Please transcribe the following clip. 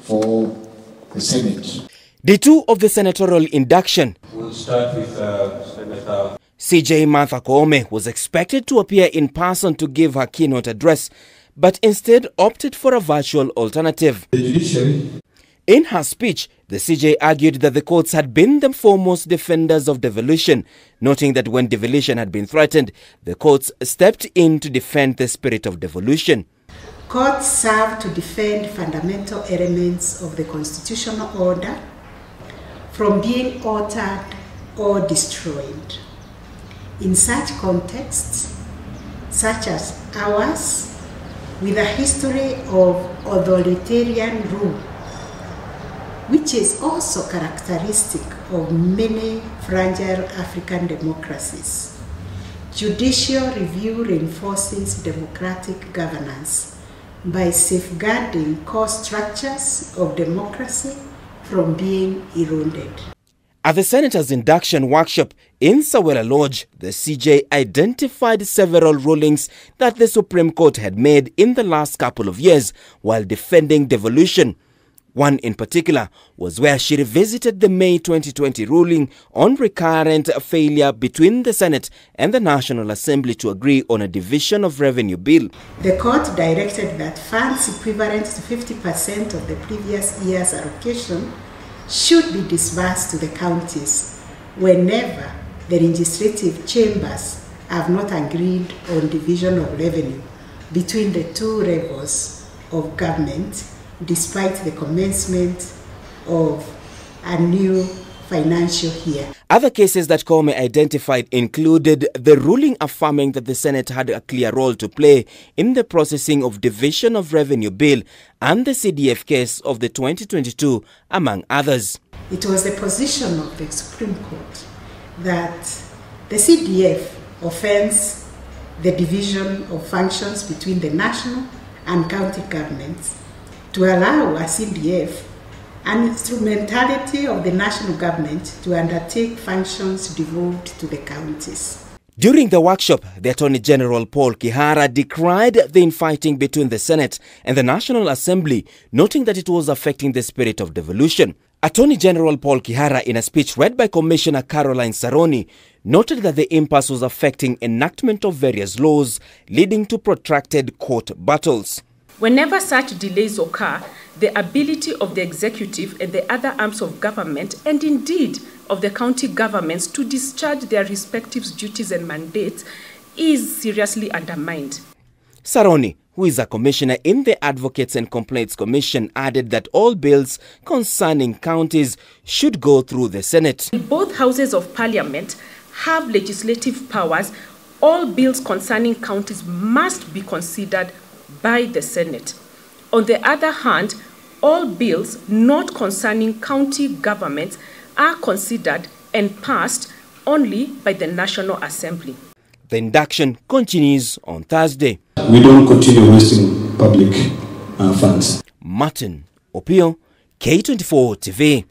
for the Senate. Day 2 of the senatorial induction. We'll start with Senator CJ Martha Koome was expected to appear in person to give her keynote address, but instead opted for a virtual alternative. the Judiciary. In her speech, the CJ argued that the courts had been the foremost defenders of devolution, noting that when devolution had been threatened, the courts stepped in to defend the spirit of devolution. Courts serve to defend fundamental elements of the constitutional order from being altered or destroyed. In such contexts, such as ours, with a history of authoritarian rule, which is also characteristic of many fragile African democracies, judicial review reinforces democratic governance by safeguarding core structures of democracy from being eroded. At the Senator's induction workshop in Sawela Lodge, the CJ identified several rulings that the Supreme Court had made in the last couple of years while defending devolution. One in particular was where she revisited the May 2020 ruling on recurrent failure between the Senate and the National Assembly to agree on a division of revenue bill. The court directed that funds equivalent to 50% of the previous year's allocation should be disbursed to the counties whenever the legislative chambers have not agreed on division of revenue between the two levels of government, despite the commencement of a new financial year. Other cases that Koome identified included the ruling affirming that the Senate had a clear role to play in the processing of division of revenue bill and the CDF case of the 2022, among others. It was the position of the Supreme Court that the CDF offends the division of functions between the national and county governments to allow a CDF an instrumentality of the national government to undertake functions devolved to the counties. During the workshop, the Attorney General Paul Kihara decried the infighting between the Senate and the National Assembly, noting that it was affecting the spirit of devolution. Attorney General Paul Kihara, in a speech read by Commissioner Caroline Saroni, noted that the impasse was affecting enactment of various laws, leading to protracted court battles. Whenever such delays occur, the ability of the executive and the other arms of government, and indeed of the county governments, to discharge their respective duties and mandates is seriously undermined. Saroni, who is a commissioner in the Advocates and Complaints Commission, added that all bills concerning counties should go through the Senate. Both houses of parliament have legislative powers. All bills concerning counties must be considered by the Senate. On the other hand, all bills not concerning county governments are considered and passed only by the National Assembly. The induction continues on Thursday. We don't continue wasting public funds. Martin Opio, K24 TV.